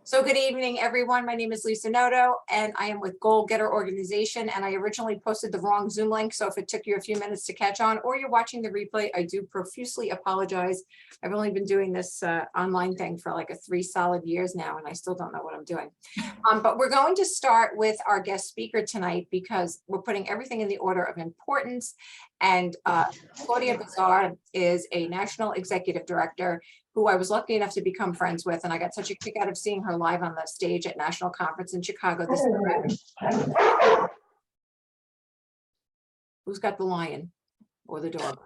So good evening, everyone. My name is Lisa Noto, and I am with Goal Getter Organization, and I originally posted the wrong Zoom link, so if it took you a few minutes to catch on, or you're watching the replay, I do profusely apologize. I've only been doing this online thing for like 3 solid years now, and I still don't know what I'm doing. But we're going to start with our guest speaker tonight because we're putting everything in the order of importance, and Claudia Bazar is a National Executive Director who I was lucky enough to become friends with. And I got such a kick out of seeing her live on the stage at National Conference in Chicago this year. Who's got the lion or the dog?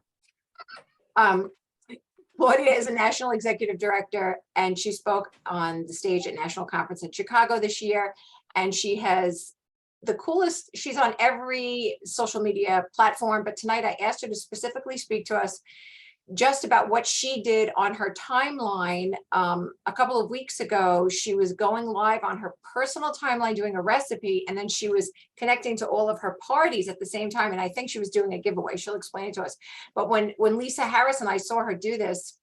Claudia is a National Executive Director, and she spoke on the stage at National Conference in Chicago this year. And she has the coolest, she's on every social media platform, but tonight I asked her to specifically speak to us just about what she did on her timeline. A couple of weeks ago, she was going live on her personal timeline doing a recipe, and then she was connecting to all of her parties at the same time. And I think she was doing a giveaway. She'll explain it to us. But when Lisa Harris and I saw her do this,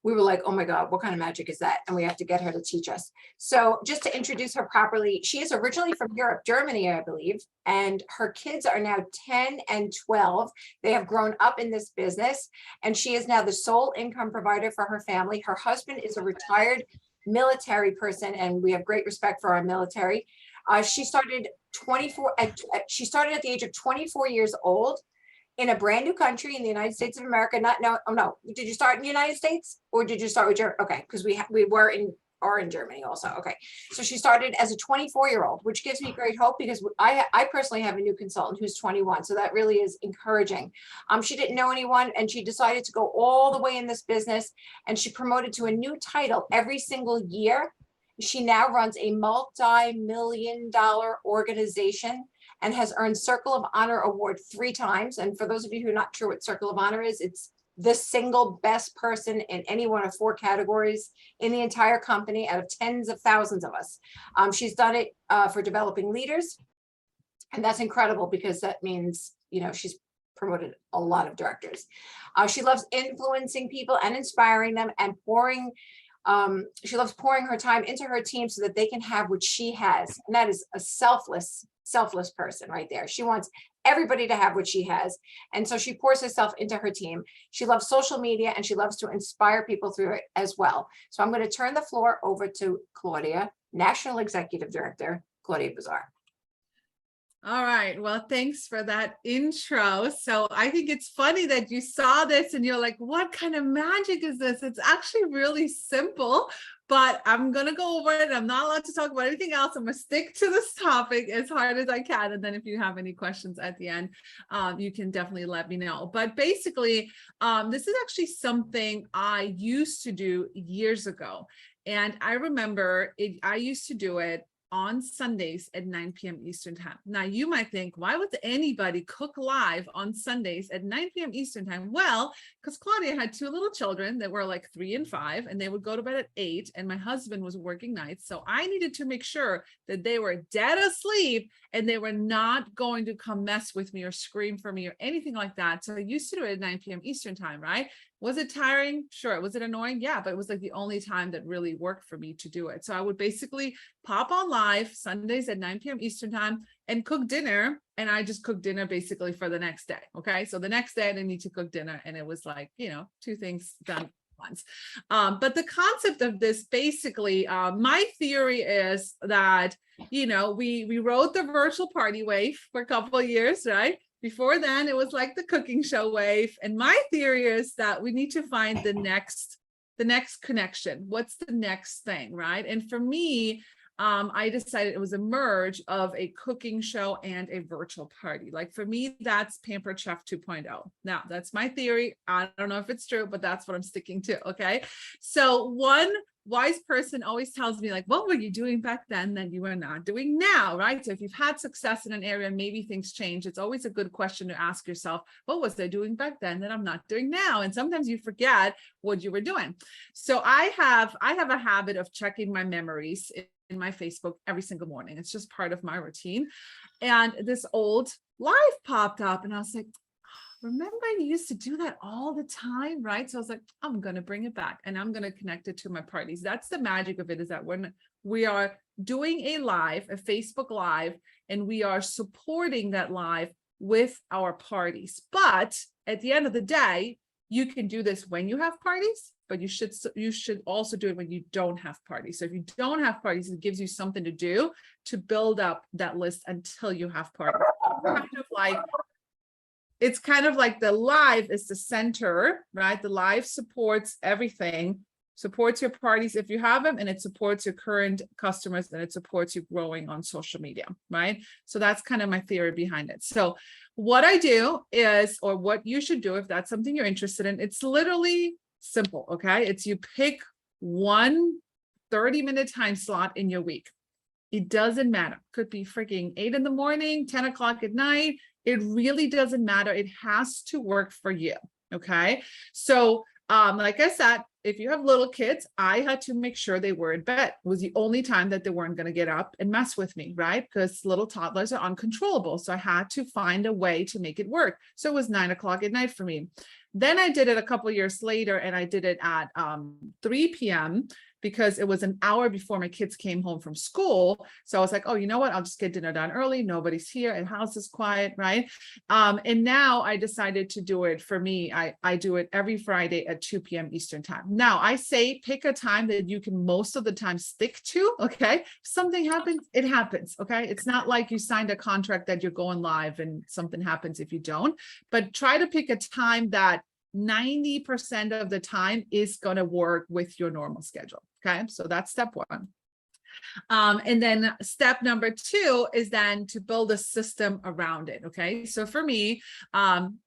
we were like, oh my God, what kind of magic is that? And we have to get her to teach us. So just to introduce her properly, she is originally from Europe, Germany, I believe, and her kids are now 10 and 12. They have grown up in this business, and she is now the sole income provider for her family. Her husband is a retired military person, and we have great respect for our military. She started at the age of 24 years old, in a brand new country in the United States of America. Did you start in the United States or did you start with Germany? Okay, because we were in Germany also. Okay, so she started as a 24-year-old, which gives me great hope because I personally have a new consultant who's 21, so that really is encouraging. She didn't know anyone, and she decided to go all the way in this business, and she promoted to a new title every single year. She now runs a multi-million-dollar organization and has earned Circle of Honor Award 3 times. And for those of you who are not sure what Circle of Honor is, it's the single best person in any one of 4 categories in the entire company out of tens of thousands of us. She's done it for developing leaders. And that's incredible because that means, you know, she's promoted a lot of directors. She loves influencing people and inspiring them and she loves pouring her time into her team so that they can have what she has. And that is a selfless person right there. She wants everybody to have what she has. And so she pours herself into her team. She loves social media, and she loves to inspire people through it as well. So I'm going to turn the floor over to Claudia, National Executive Director, Claudia Bazar. All right. Well, thanks for that intro. So I think it's funny that you saw this and you're like, what kind of magic is this? It's actually really simple, but I'm going to go over it. I'm not allowed to talk about anything else. I'm going to stick to this topic as hard as I can. And then if you have any questions at the end, you can definitely let me know. But basically, this is actually something I used to do years ago. And I remember I used to do it on Sundays at 9 p.m. Eastern time. Now you might think, why would anybody cook live on Sundays at 9 p.m. Eastern time? Well, because Claudia had 2 little children that were like 3 and 5, and they would go to bed at 8, and my husband was working nights. So I needed to make sure that they were dead asleep and they were not going to come mess with me or scream for me or anything like that. So I used to do it at 9 p.m. Eastern time, right? Was it tiring? Sure. Was it annoying? Yeah, but it was like the only time that really worked for me to do it. So I would basically pop on live Sundays at 9 p.m. Eastern time and cook dinner. And I just cooked dinner basically for the next day. Okay. So the next day I didn't need to cook dinner. And it was like, 2 things done once. But the concept of this basically, my theory is that, we rode the virtual party wave for a couple of years, right? Before then, it was like the cooking show wave. And my theory is that we need to find the next connection. What's the next thing, right? And for me, I decided it was a merge of a cooking show and a virtual party. Like for me, that's Pampered Chef 2.0. Now, that's my theory. I don't know if it's true, but that's what I'm sticking to, okay? So one wise person always tells me, like, what were you doing back then that you are not doing now, right? So if you've had success in an area, maybe things change. It's always a good question to ask yourself, what was I doing back then that I'm not doing now? And sometimes you forget what you were doing. So I have a habit of checking my memories in my Facebook every single morning. It's just part of my routine. And this old live popped up and I was like, remember I used to do that all the time, right? So I was like, I'm going to bring it back and I'm going to connect it to my parties. That's the magic of it, is that when we are doing a Facebook Live, and we are supporting that live with our parties. But at the end of the day, you can do this when you have parties, but you should also do it when you don't have parties. So if you don't have parties, it gives you something to do to build up that list until you have parties. It's kind of like the live is the center, right? The live supports everything, supports your parties if you have them, and it supports your current customers, and it supports you growing on social media, right? So that's kind of my theory behind it. So what I do is, or what you should do if that's something you're interested in, it's literally simple, okay? It's you pick one 30-minute time slot in your week. It doesn't matter. Could be freaking 8 in the morning, 10 o'clock at night. It really doesn't matter. It has to work for you, okay? So like I said, if you have little kids, I had to make sure they were in bed. It was the only time that they weren't going to get up and mess with me, right? Because little toddlers are uncontrollable. So I had to find a way to make it work. So it was 9 o'clock at night for me. Then I did it a couple of years later, and I did it at 3 p.m. because it was an hour before my kids came home from school. So I was like, oh, you know what? I'll just get dinner done early. Nobody's here and house is quiet, right? And now I decided to do it for me. I do it every Friday at 2 p.m. Eastern time. Now I say pick a time that you can most of the time stick to, okay? If something happens, it happens, okay? It's not like you signed a contract that you're going live and something happens if you don't, but try to pick a time that 90% of the time is going to work with your normal schedule. Okay, so that's step one. And then step number 2 is then to build a system around it. Okay, so for me, I'm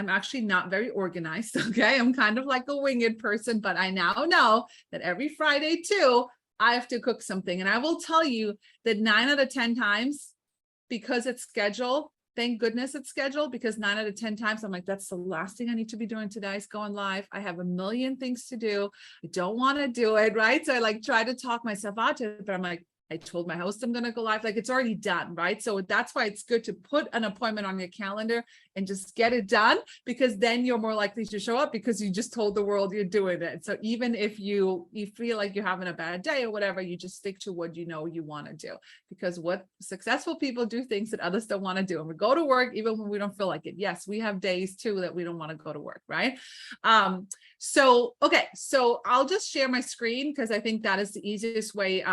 actually not very organized. Okay, I'm kind of like a winged person, but I now know that every Friday too, I have to cook something. And I will tell you that 9 out of 10 times, because it's scheduled, thank goodness it's scheduled, because 9 out of 10 times I'm like, that's the last thing I need to be doing today is going live. I have a million things to do. I don't want to do it, right? So I like try to talk myself out to it, but I'm like, I told my host I'm going to go live. Like it's already done, right? So that's why it's good to put an appointment on your calendar and just get it done, because then you're more likely to show up because you just told the world you're doing it. So even if you feel like you're having a bad day or whatever, you just stick to what you know you want to do, because what successful people do things that others don't want to do. And we go to work even when we don't feel like it. Yes, we have days too that we don't want to go to work, right? Okay, so I'll just share my screen because I think that is the easiest way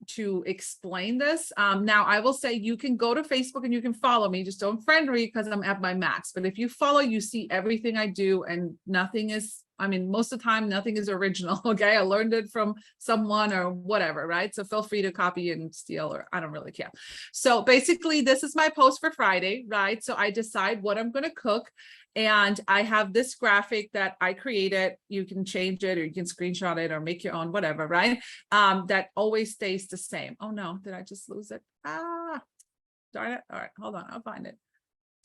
to explain this. Now I will say you can go to Facebook and you can follow me, just don't friend me because I'm at my max. But if you follow, you see everything I do, and nothing is, I mean, most of the time, nothing is original. Okay. I learned it from someone or whatever, right? So feel free to copy and steal, or I don't really care. So basically this is my post for Friday, right? So I decide what I'm going to cook. And I have this graphic that I created. You can change it or you can screenshot it or make your own, whatever, right? That always stays the same. Oh no, did I just lose it? Ah, darn it. All right, hold on, I'll find it.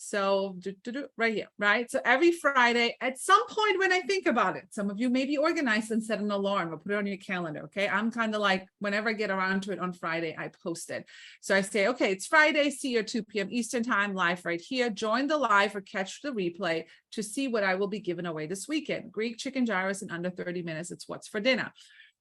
So right here, right? So every Friday, at some point when I think about it, some of you may be organized and set an alarm or put it on your calendar, okay? I'm kind of like, whenever I get around to it on Friday, I post it. So I say, okay, it's Friday, see you at 2 p.m. Eastern time, live right here. Join the live or catch the replay to see what I will be giving away this weekend. Greek chicken gyros in under 30 minutes. It's what's for dinner.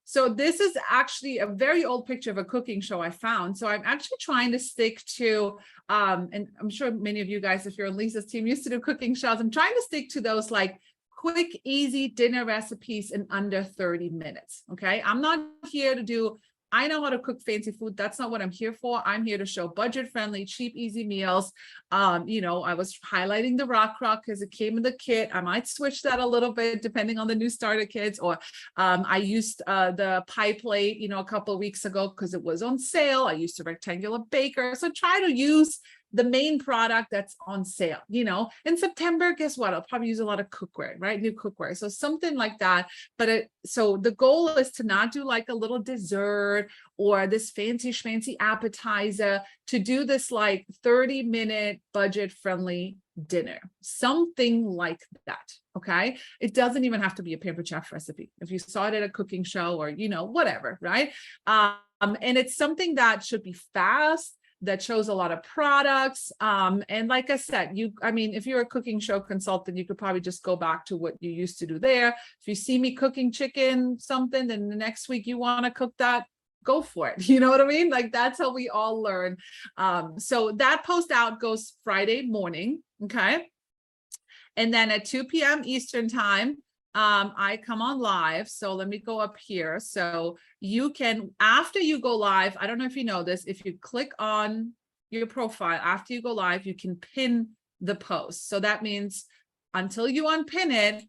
So this is actually a very old picture of a cooking show I found. So I'm actually trying to stick to, and I'm sure many of you guys, if you're on Lisa's team, used to do cooking shows. I'm trying to stick to those like quick, easy dinner recipes in under 30 minutes. Okay. I'm not here to do, I know how to cook fancy food. That's not what I'm here for. I'm here to show budget-friendly, cheap, easy meals. You know, I was highlighting the rock crock because it came in the kit. I might switch that a little bit depending on the new starter kits. Or I used the pie plate, you know, a couple of weeks ago because it was on sale. I used a rectangular baker. So try to use the main product that's on sale. You know, in September, guess what? I'll probably use a lot of cookware, right? New cookware. So something like that. But so the goal is to not do like a little dessert or this fancy schmancy appetizer, to do this like 30-minute budget-friendly dinner, something like that. Okay. It doesn't even have to be a Pampered Chef recipe. If you saw it at a cooking show or, you know, whatever, right? And it's something that should be fast, that shows a lot of products. And like I said, if you're a cooking show consultant, you could probably just go back to what you used to do there. If you see me cooking chicken something, then the next week you want to cook that, go for it. You know what I mean? Like, that's how we all learn. So that post out goes Friday morning. Okay. And then at 2 p.m. Eastern time, I come on live. So let me go up here. So you can, after you go live, I don't know if you know this, if you click on your profile, after you go live, you can pin the post. So that means until you unpin it,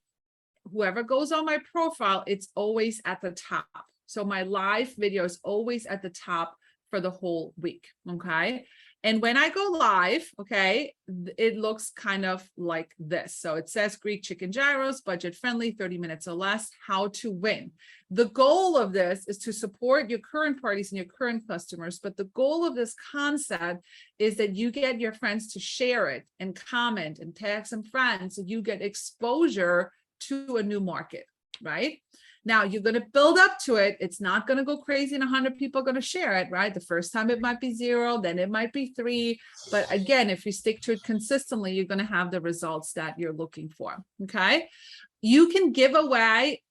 whoever goes on my profile, it's always at the top. So my live video is always at the top for the whole week. Okay. And when I go live, okay, it looks kind of like this. So it says Greek chicken gyros, budget friendly, 30 minutes or less, how to win. The goal of this is to support your current parties and your current customers. But the goal of this concept is that you get your friends to share it and comment and tag some friends. So you get exposure to a new market, right? Now you're going to build up to it. It's not going to go crazy and 100 people are going to share it, right? The first time it might be 0, then it might be 3. But again, if you stick to it consistently, you're going to have the results that you're looking for. Okay. You can give away.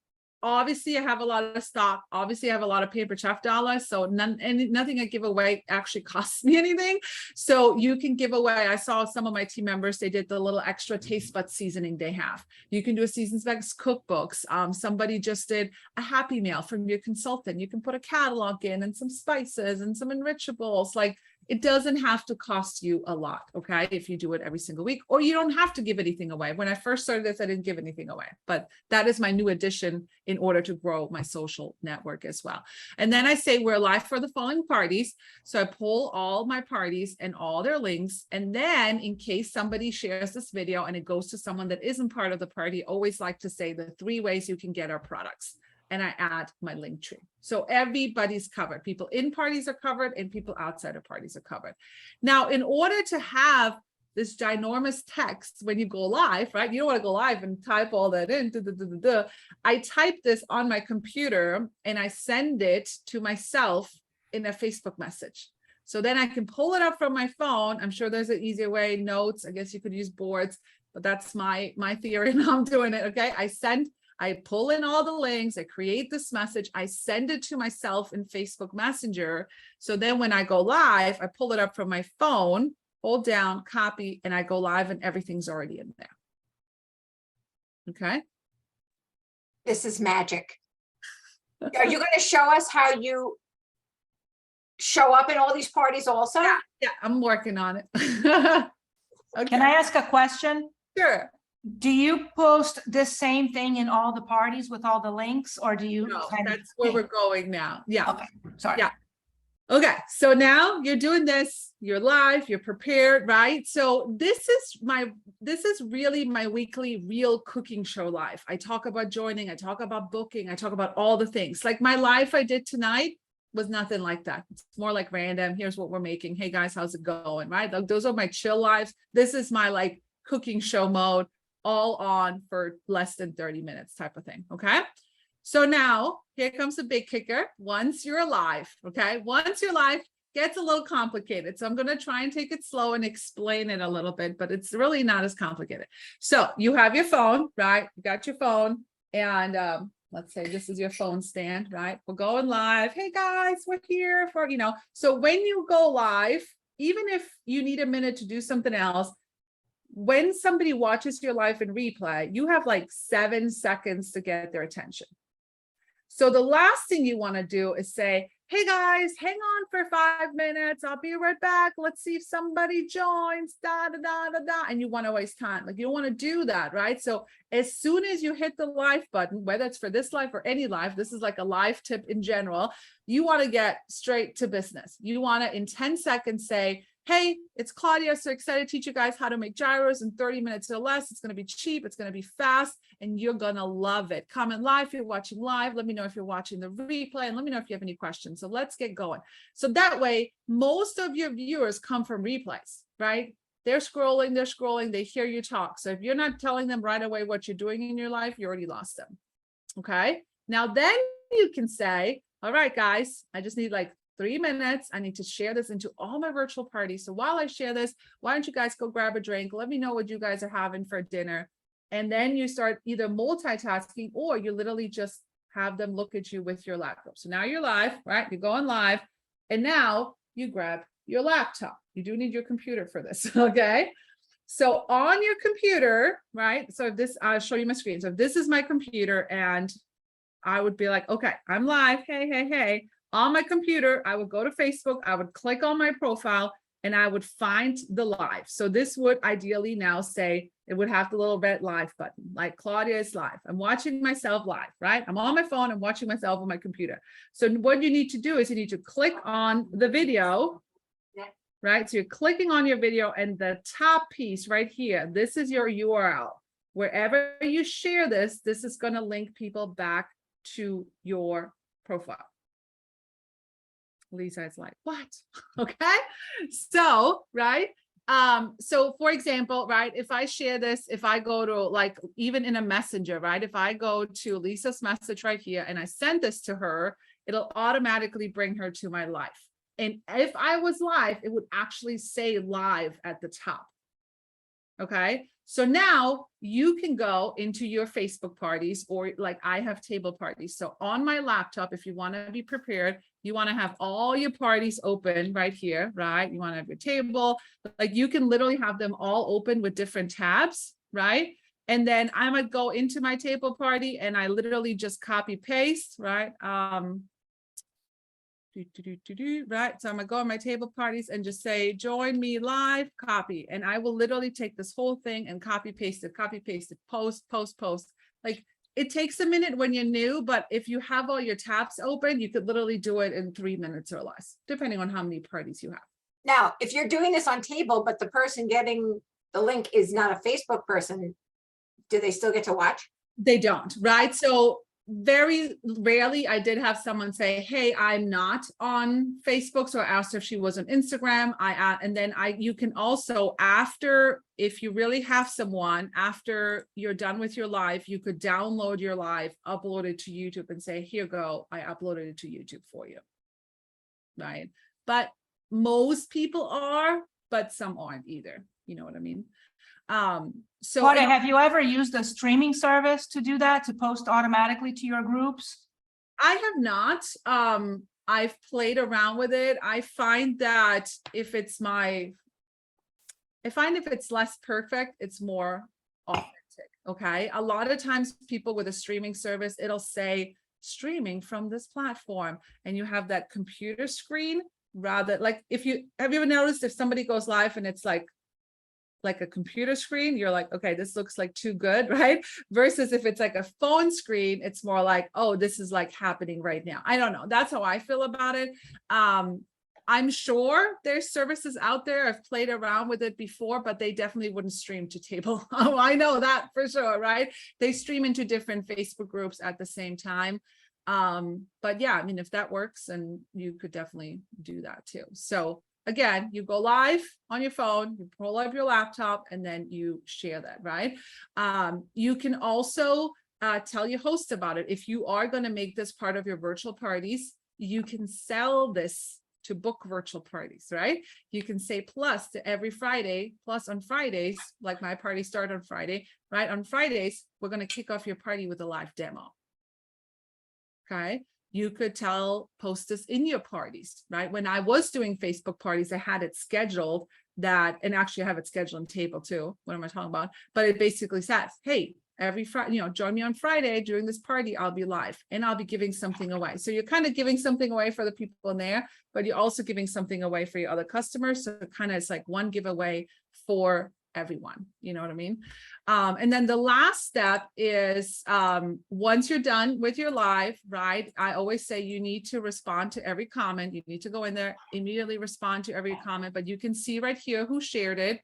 Obviously, I have a lot of stock. Obviously, I have a lot of paper chef dollars. So nothing I give away actually costs me anything. So you can give away. I saw some of my team members, they did the little extra taste bud seasoning they have. You can do a Seasons Vex cookbooks. Somebody just did a Happy Meal from your consultant. You can put a catalog in and some spices and some enrichables. Like, it doesn't have to cost you a lot, okay, if you do it every single week, or you don't have to give anything away. When I first started this, I didn't give anything away, but that is my new addition in order to grow my social network as well. And then I say we're live for the following parties. So I pull all my parties and all their links. And then in case somebody shares this video and it goes to someone that isn't part of the party, I always like to say the 3 ways you can get our products. And I add my link tree. So everybody's covered. People in parties are covered and people outside of parties are covered. Now, in order to have this ginormous text when you go live, right? You don't want to go live and type all that in. I type this on my computer and I send it to myself in a Facebook message. So then I can pull it up from my phone. I'm sure there's an easier way, notes. I guess you could use boards, but that's my theory and I'm doing it. Okay. I pull in all the links, I create this message, I send it to myself in Facebook Messenger. So then when I go live, I pull it up from my phone, hold down, copy, and I go live and everything's already in there. Okay. This is magic. Are you going to show us how you show up in all these parties also? Yeah, I'm working on it. Okay. Can I ask a question? Sure. Do you post this same thing in all the parties with all the links, or do you? No, that's where we're going now. Yeah. Okay, sorry. Yeah. Okay. So now you're doing this, you're live, you're prepared, right? So this is really my weekly real cooking show live. I talk about joining, I talk about booking, I talk about all the things. Like my live I did tonight was nothing like that. It's more like random. Here's what we're making. Hey guys, how's it going? Right? Like, those are my chill lives. This is my like cooking show mode, all on for less than 30 minutes type of thing. Okay. So now here comes the big kicker. Once you're live, okay. Once you're live, gets a little complicated. So I'm going to try and take it slow and explain it a little bit, but it's really not as complicated. So you have your phone, right? You got your phone and, let's say this is your phone stand, right? We're going live. Hey guys, we're here for, so when you go live, even if you need a minute to do something else, when somebody watches your live in replay, you have like 7 seconds to get their attention. So the last thing you want to do is say, hey guys, hang on for 5 minutes. I'll be right back. Let's see if somebody joins, and you want to waste time. Like, you don't want to do that, right? So as soon as you hit the live button, whether it's for this live or any live, this is like a live tip in general, you want to get straight to business. You want to, in 10 seconds, say, hey, it's Claudia. So excited to teach you guys how to make gyros in 30 minutes or less. It's going to be cheap. It's going to be fast, and you're going to love it. Comment live if you're watching live. Let me know if you're watching the replay, and let me know if you have any questions. So let's get going. So that way, most of your viewers come from replays, right? They're scrolling, they hear you talk. So if you're not telling them right away what you're doing in your life, you already lost them. Okay. Now then you can say, all right, guys, I just need like 3 minutes. I need to share this into all my virtual parties. So while I share this, why don't you guys go grab a drink? Let me know what you guys are having for dinner. And then you start either multitasking, or you literally just have them look at you with your laptop. So now you're live, right? You're going live. And now you grab your laptop. You do need your computer for this, okay? So on your computer, right? So if this, I'll show you my screen. So if this is my computer, and I would be like, okay, I'm live. Hey. On my computer, I would go to Facebook. I would click on my profile and I would find the live. So this would ideally now say, it would have the little red live button, like Claudia is live. I'm watching myself live, right? I'm on my phone. I'm watching myself on my computer. So what you need to do is you need to click on the video, right? So you're clicking on your video, and the top piece right here, this is your URL. Wherever you share this, this is going to link people back to your profile. Lisa is like, what? Okay. So, right. So for example, right, if I share this, if I go to, like, even in a messenger, right, if I go to Lisa's message right here and I send this to her, it'll automatically bring her to my live. And if I was live, it would actually say live at the top. Okay. So now you can go into your Facebook parties, or like I have table parties. So on my laptop, if you want to be prepared, you want to have all your parties open right here, right? You want to have your table, like you can literally have them all open with different tabs, right? And then I might go into my table party and I literally just copy paste, right? Right. So I'm gonna go on my table parties and just say, join me live, copy. And I will literally take this whole thing and copy paste it, post. Like, it takes a minute when you're new, but if you have all your tabs open, you could literally do it in 3 minutes or less, depending on how many parties you have. Now, if you're doing this on table, but the person getting the link is not a Facebook person, do they still get to watch? They don't, right? So very rarely I did have someone say, hey, I'm not on Facebook. So I asked her if she was on Instagram. And then you can also, after, if you really have someone, after you're done with your live, you could download your live, upload it to YouTube and say, here go, I uploaded it to YouTube for you. Right. But most people are, but some aren't either. You know what I mean? So Claudia, have you ever used a streaming service to do that, to post automatically to your groups? I have not. I've played around with it. I find that if it's less perfect, it's more authentic. Okay. A lot of times people with a streaming service, it'll say streaming from this platform, and you have that computer screen, rather like have you ever noticed if somebody goes live and it's like a computer screen, you're like, okay, this looks like too good, right? Versus if it's like a phone screen, it's more like, oh, this is like happening right now. I don't know. That's how I feel about it. I'm sure there's services out there. I've played around with it before, but they definitely wouldn't stream to table. Oh, I know that for sure, right? They stream into different Facebook groups at the same time. But yeah, I mean, if that works, then you could definitely do that too. So again, you go live on your phone, you pull up your laptop, and then you share that, right? You can also tell your host about it. If you are going to make this part of your virtual parties, you can sell this to book virtual parties, right? You can say plus to every Friday, plus on Fridays, like my party start on Friday, right? On Fridays, we're going to kick off your party with a live demo. Okay. You could post this in your parties, right? When I was doing Facebook parties, I had it scheduled that, and actually I have it scheduled on table too. What am I talking about? But it basically says, hey, every Friday, join me on Friday during this party, I'll be live and I'll be giving something away. So you're kind of giving something away for the people in there, but you're also giving something away for your other customers. So kind of it's like one giveaway for everyone, you know what I mean? And then the last step is once you're done with your live, right? I always say you need to respond to every comment. You need to go in there, immediately respond to every comment, but you can see right here who shared it.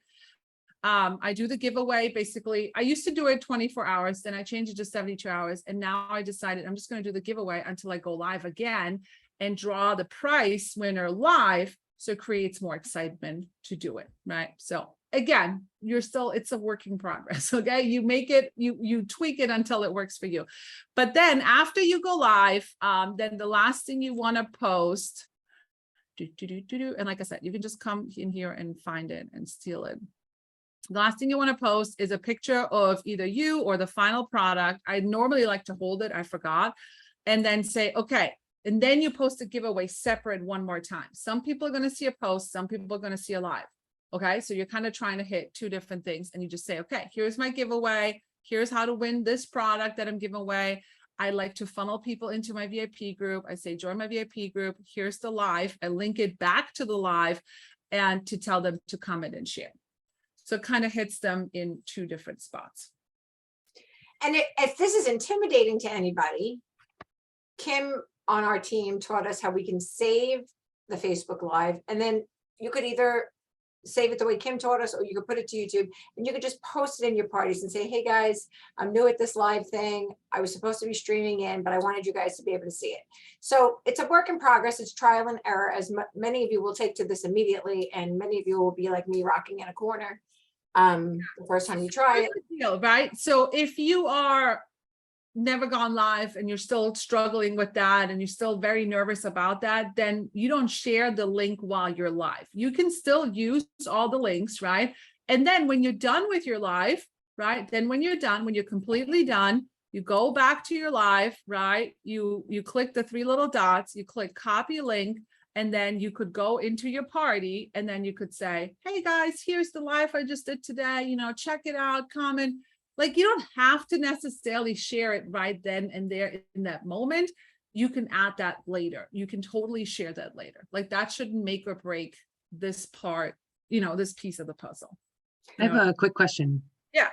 I do the giveaway. Basically, I used to do it 24 hours, then I changed it to 72 hours. And now I decided I'm just going to do the giveaway until I go live again and draw the prize winner live. So it creates more excitement to do it, right? So again, it's a work in progress. Okay. You make it, you tweak it until it works for you. But then after you go live, then the last thing you want to post And like I said, you can just come in here and find it and steal it. The last thing you want to post is a picture of either you or the final product. I normally like to hold it, I forgot, and then say, okay, and then you post a giveaway separate one more time. Some people are going to see a post, some people are going to see a live. Okay, so you're kind of trying to hit two different things, and you just say, okay, here's my giveaway, here's how to win this product that I'm giving away. I like to funnel people into my VIP group. I say, join my VIP group. Here's the live. I link it back to the live and to tell them to comment and share. So it kind of hits them in two different spots. And if this is intimidating to anybody, Kim on our team taught us how we can save the Facebook Live, and then you could either save it the way Kim taught us, or you could put it to YouTube, and you could just post it in your parties and say, hey guys, I'm new at this live thing. I was supposed to be streaming in, but I wanted you guys to be able to see it. So it's a work in progress. It's trial and error, as many of you will take to this immediately, and many of you will be like me, rocking in a corner the first time you try it. Deal, right? So if you are never gone live and you're still struggling with that and you're still very nervous about that, then you don't share the link while you're live. You can still use all the links, right? And then when you're done with your live, right? Then when you're done, when you're completely done, you go back to your live, right? You click the three little dots, you click copy link, and then you could go into your party, and then you could say, hey guys, here's the live I just did today, you know, check it out, comment. Like, you don't have to necessarily share it right then and there in that moment. You can add that later. You can totally share that later. Like, that shouldn't make or break this part, you know, this piece of the puzzle. I have a quick question. Yeah.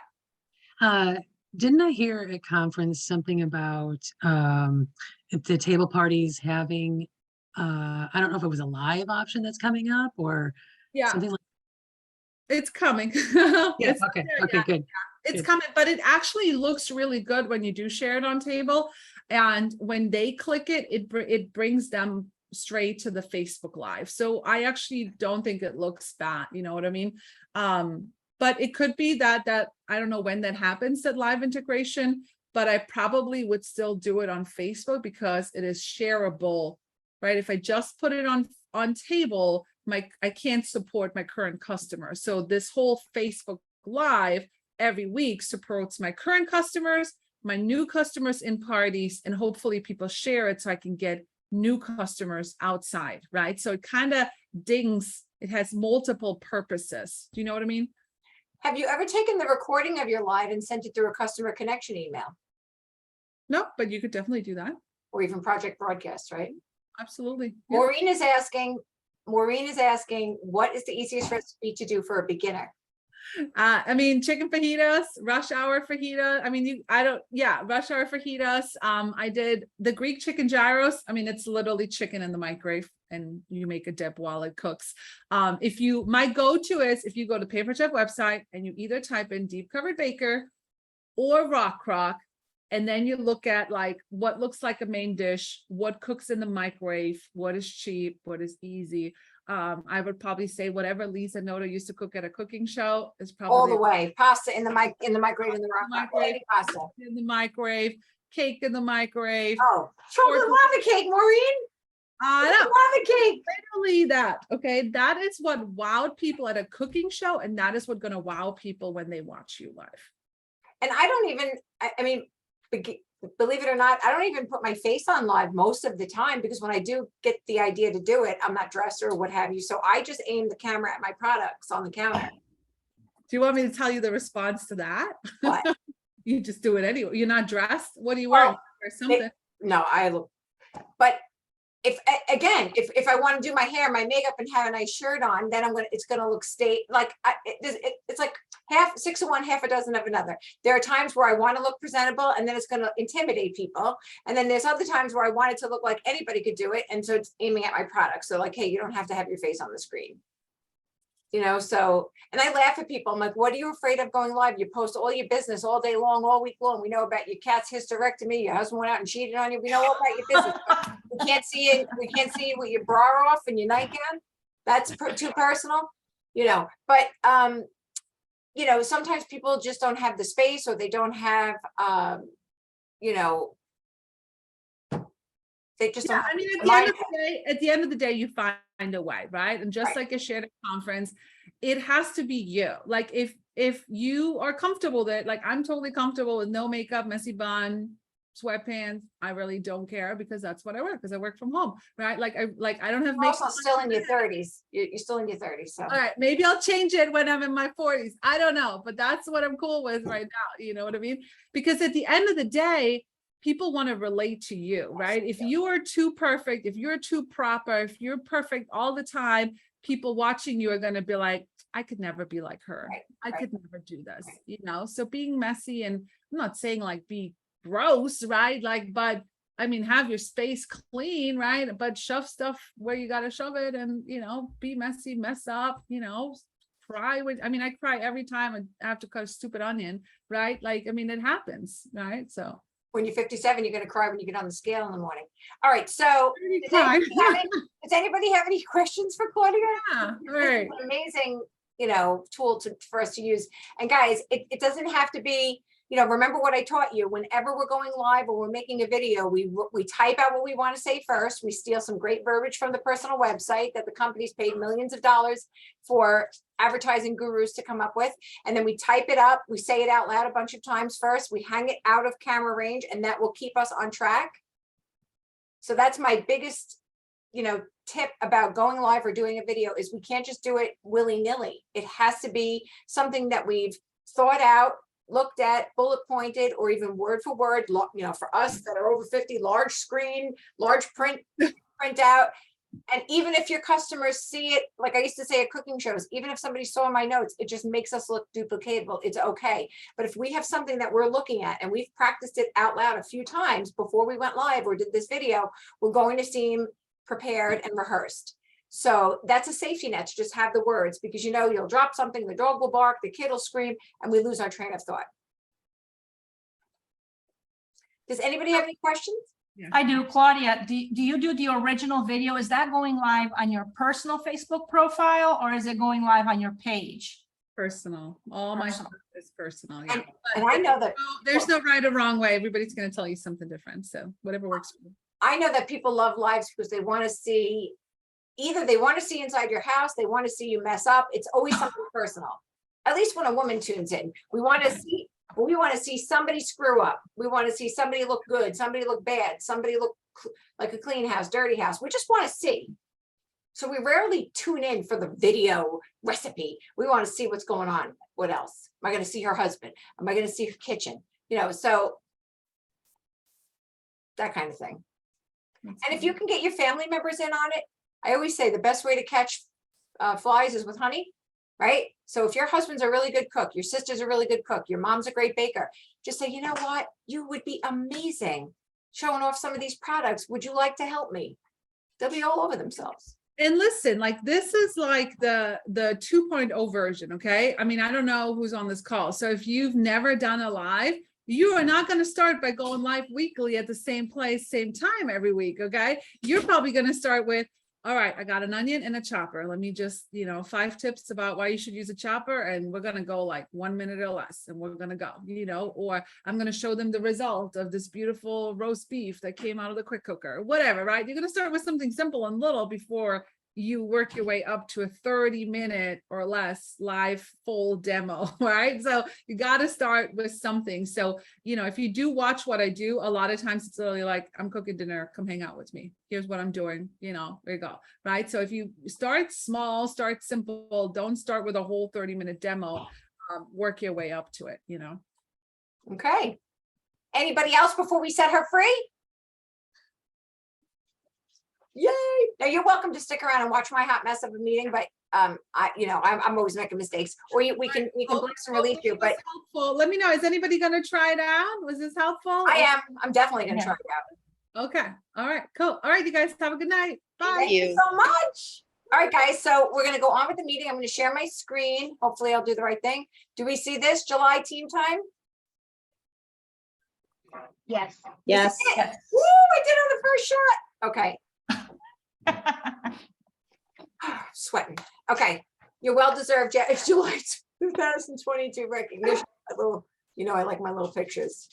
Didn't I hear at conference something about the table parties having, I don't know if it was a live option that's coming up or Yeah, something like it's coming. Yeah, It's okay, there, okay, yeah. good. It's Good. coming, but it actually looks really good when you do share it on table. And when they click it, it brings them straight to the Facebook Live. So I actually don't think it looks bad. You know what I mean? But it could be that I don't know when that happens, that live integration, but I probably would still do it on Facebook because it is shareable, right? If I just put it on table, I can't support my current customers. So this whole Facebook Live every week supports my current customers, my new customers in parties, and hopefully people share it so I can get new customers outside, right? So it kind of dings, it has multiple purposes. Do you know what I mean? Have you ever taken the recording of your live and sent it through a customer connection email, No, but you could definitely do that. or even project broadcast, right? Absolutely. Yeah. Maureen is asking, what is the easiest recipe to do for a beginner? I mean, chicken fajitas, rush hour fajita. I mean, rush hour fajitas. I did the Greek chicken gyros. I mean, it's literally chicken in the microwave and you make a dip while it cooks. My go-to is if you go to Paper Chef website and you either type in deep covered baker or rock crock, and then you look at like what looks like a main dish, what cooks in the microwave, what is cheap, what is easy. I would probably say whatever Lisa Noto used to cook at a cooking show is probably All the way, pasta in the microwave, in the rock Microwave. any pasta. in the microwave, cake in the microwave. Oh, chocolate lava cake, Maureen. I know, Lava cake. literally that. Okay, that is what wowed people at a cooking show, and that is what's going to wow people when they watch you live. And I don't even, I mean, believe it or not, I don't even put my face on live most of the time, because when I do get the idea to do it, I'm not dressed or what have you. So I just aim the camera at my products on the counter. Do you want me to tell you the response to that? What? You just do it anyway. You're not dressed. What are you wearing? Well, Or something. No, I look, but if I want to do my hair, my makeup, and have a nice shirt on, then it's gonna look it's like half, 6 of one, half a dozen of another. There are times where I want to look presentable, and then it's gonna intimidate people. And then there's other times where I want it to look like anybody could do it. And so it's aiming at my product. So like, hey, you don't have to have your face on the screen. You know, so, and I laugh at people. I'm like, what are you afraid of going live? You post all your business all day long, all week long. We know about your cat's hysterectomy. Your husband went out and cheated on you. We know all about your business. We can't see it. We can't see you with your bra off and your nightgown. That's too personal, you know. But you know, sometimes people just don't have the space, or they don't have, you know, They just Yeah, don't. I mean, have at the end of the day, you find a way, right? And just Right. like a shared conference, it has to be you. Like if you are comfortable with it, like I'm totally comfortable with no makeup, messy bun, sweatpants. I really don't care because that's what I work, because I work from home, right? Like I don't have You're makeup. also still in your 30s. You're still in your 30s, so. All right, maybe I'll change it when I'm in my 40s. I don't know, but that's what I'm cool with right now. You know what I mean? Because at the end of the day, people want to relate to you, right? If you are too perfect, if you're too proper, if you're perfect all the time, people watching you are going to be like, I could never be like her. Right, I right. could never do this, you know? So being messy, and I'm not saying like be gross, right? Like, but I mean, have your space clean, right? But shove stuff where you got to shove it, and, you know, be messy, mess up, you know, cry when, I mean, I cry every time I have to cut a stupid onion, right? Like, I mean, it happens, right? So. When you're 57, you're gonna cry when you get on the scale in the morning. All right, so Cry. does anybody have any questions for Claudia? Yeah, all This is right. an amazing, you know, tool for us to use. And guys, it doesn't have to be, you know, remember what I taught you. Whenever we're going live or we're making a video, we type out what we want to say first. We steal some great verbiage from the personal website that the company's paid millions of dollars for advertising gurus to come up with. And then we type it up. We say it out loud a bunch of times first. We hang it out of camera range, and that will keep us on track. So that's my biggest, you know, tip about going live or doing a video, is we can't just do it willy-nilly. It has to be something that we've thought out, looked at, bullet pointed, or even word for word. You know, for us that are over 50, large screen, large print out. And even if your customers see it, like I used to say at cooking shows, even if somebody saw my notes, it just makes us look duplicatable. It's okay. But if we have something that we're looking at and we've practiced it out loud a few times before we went live or did this video, we're going to seem prepared and rehearsed. So that's a safety net to just have the words, because, you know, you'll drop something, the dog will bark, the kid will scream, and we lose our train of thought. Does anybody have any questions? I do. Claudia, do you do the original video? Is that going live on your personal Facebook profile, or is it going live on your page? Personal. All my Personal. stuff is personal. Yeah. And I know that There's no right or wrong way. Everybody's going to tell you something different. So whatever works for you. I know that people love lives because they want to see, either they want to see inside your house, they want to see you mess up. It's always something personal. At least when a woman tunes in, we want to see somebody screw up. We want to see somebody look good, somebody look bad, somebody look like a clean house, dirty house. We just want to see. So we rarely tune in for the video recipe. We want to see what's going on. What else? Am I going to see her husband? Am I going to see her kitchen? You know, so that kind of thing. And if you can get your family members in on it, I always say the best way to catch flies is with honey, right? So if your husband's a really good cook, your sister's a really good cook, your mom's a great baker, just say, you know what? You would be amazing showing off some of these products. Would you like to help me? They'll be all over themselves. And listen, like this is like the 2.0 version. Okay. I mean, I don't know who's on this call. So if you've never done a live, you are not going to start by going live weekly at the same place, same time every week. Okay. You're probably going to start with, all right, I got an onion and a chopper. Let me just, 5 tips about why you should use a chopper. And we're going to go like 1 minute or less. And we're going to go, or I'm going to show them the result of this beautiful roast beef that came out of the quick cooker, whatever, right? You're going to start with something simple and little before you work your way up to a 30-minute or less live full demo, right? So you got to start with something. So, if you do watch what I do, a lot of times it's literally like, I'm cooking dinner, come hang out with me. Here's what I'm doing, there you go, right? So if you start small, start simple, don't start with a whole 30-minute demo, work your way up to it, Okay. Anybody else before we set her free? Yay! Now you're welcome to stick around and watch my hot mess of a meeting, but I'm always making mistakes. Or we can bless and release you. But helpful. Let me know. Is anybody going to try it out? Was this helpful? I am. I'm definitely going to Yeah. try it out. Okay. All right. Cool. All right, you guys have a good night. Bye. Thank you so much. All right, guys. So we're going to go on with the meeting. I'm going to share my screen. Hopefully, I'll do the right thing. Do we see this July team time? Yes. Yes. Yes. Woo! I did on the first shot. Okay. Sweating. Okay, you're well deserved. It's July 2022 recognition. I like my little pictures.